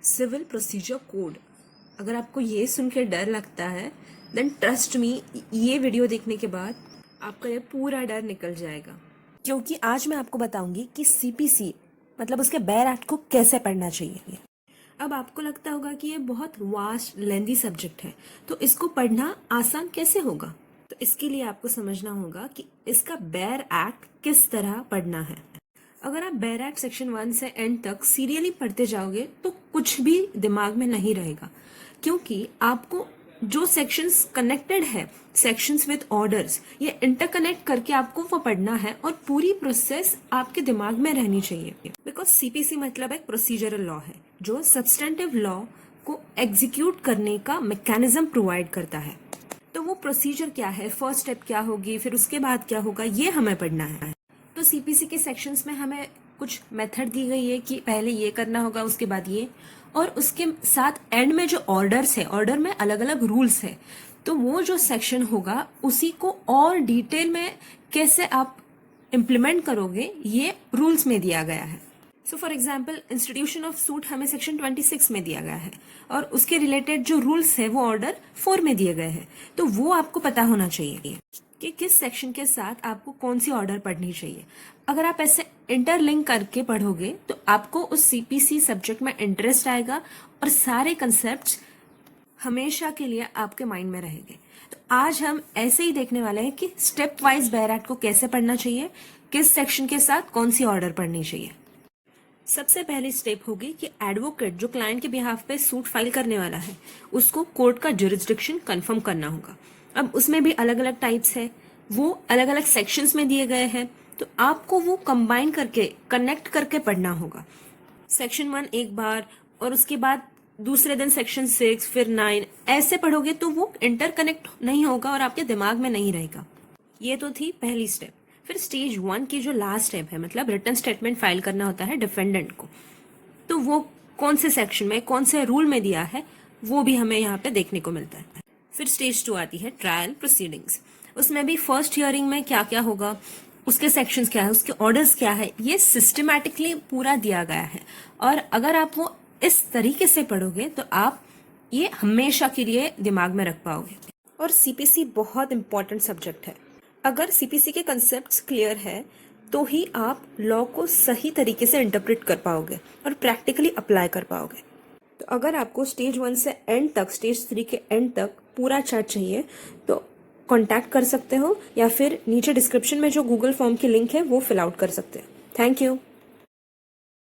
Civil procedure code. अगर आपको ये सुन के डर लगता है देन ट्रस्ट मी, ये वीडियो देखने के बाद आपका ये पूरा डर निकल जाएगा, क्योंकि आज मैं आपको बताऊंगी कि सीपीसी मतलब उसके बेयर एक्ट को कैसे पढ़ना चाहिए। अब आपको लगता होगा कि ये बहुत वास्ट लेंदी सब्जेक्ट है, तो इसको पढ़ना आसान कैसे होगा। तो इसके लिए आपको समझना होगा कि इसका बेयर एक्ट किस तरह पढ़ना है। अगर आप बेयर एक्ट सेक्शन 1 से एंड तक सीरियली पढ़ते जाओगे तो कुछ भी दिमाग में नहीं रहेगा, क्योंकि आपको जो सेक्शंस कनेक्टेड है, सेक्शंस विद ऑर्डर्स, ये इंटरकनेक्ट करके आपको वो पढ़ना है और पूरी प्रोसेस आपके दिमाग में रहनी चाहिए। बिकॉज सीपीसी मतलब एक प्रोसीजरल लॉ है जो सब्सटेंटिव लॉ को एग्जीक्यूट करने का मैकेनिज्म प्रोवाइड करता है। तो वो प्रोसीजर क्या है, फर्स्ट स्टेप क्या होगी, फिर उसके बाद क्या होगा, ये हमें पढ़ना है। तो सीपीसी के सेक्शंस में हमें कुछ मेथड दी गई है कि पहले ये करना होगा, उसके बाद ये, और उसके साथ एंड में जो ऑर्डर्स है, ऑर्डर में अलग अलग रूल्स है। तो वो जो सेक्शन होगा उसी को और डिटेल में कैसे आप इम्प्लीमेंट करोगे ये रूल्स में दिया गया है। So for example institution of suit हमें सेक्शन 26 में दिया गया है और उसके रिलेटेड जो रूल्स है वो ऑर्डर 4 में दिए गए हैं। तो वो आपको पता होना चाहिए कि किस सेक्शन के साथ आपको कौन सी ऑर्डर पढ़नी चाहिए। अगर आप ऐसे इंटरलिंक करके पढ़ोगे तो आपको उस सीपीसी सब्जेक्ट में इंटरेस्ट आएगा और सारे कंसेप्ट्स हमेशा के लिए आपके माइंड में रहेंगे। तो आज हम ऐसे ही देखने वाले हैं कि स्टेप वाइज बेयर एक्ट को कैसे पढ़ना चाहिए, किस सेक्शन के साथ कौन सी ऑर्डर पढ़नी चाहिए। सबसे पहली स्टेप होगी कि एडवोकेट जो क्लाइंट के बिहाफ पे सूट फाइल करने वाला है उसको कोर्ट का जुरिस्डिक्शन कंफर्म करना होगा। अब उसमें भी अलग अलग टाइप्स है, वो अलग अलग सेक्शंस में दिए गए हैं, तो आपको वो कंबाइन करके कनेक्ट करके पढ़ना होगा। सेक्शन 1 एक बार और उसके बाद दूसरे दिन सेक्शन 6 फिर 9 ऐसे पढ़ोगे तो वो इंटरकनेक्ट नहीं होगा और आपके दिमाग में नहीं रहेगा। ये तो थी पहली स्टेप। फिर स्टेज 1 की जो लास्ट स्टेप है, मतलब रिटन स्टेटमेंट फाइल करना होता है डिफेंडेंट को, तो वो कौन से सेक्शन में कौन से रूल में दिया है वो भी हमें यहाँ पे देखने को मिलता है। फिर स्टेज 2 आती है ट्रायल प्रोसीडिंग्स। उसमें भी फर्स्ट हियरिंग में क्या क्या होगा, उसके सेक्शंस क्या है, उसके ऑर्डर्स क्या है, ये सिस्टमैटिकली पूरा दिया गया है। और अगर आप वो इस तरीके से पढ़ोगे तो आप ये हमेशा के लिए दिमाग में रख पाओगे। और सीपीसी बहुत इंपॉर्टेंट सब्जेक्ट है। अगर सीपीसी के कंसेप्ट्स क्लियर है तो ही आप लॉ को सही तरीके से इंटरप्रेट कर पाओगे और प्रैक्टिकली अप्लाई कर पाओगे। तो अगर आपको स्टेज 1 से एंड तक, स्टेज 3 के एंड तक पूरा चार्ट चाहिए तो कांटेक्ट कर सकते हो, या फिर नीचे डिस्क्रिप्शन में जो गूगल फॉर्म की लिंक है वो फिल आउट कर सकते हो। Thank you.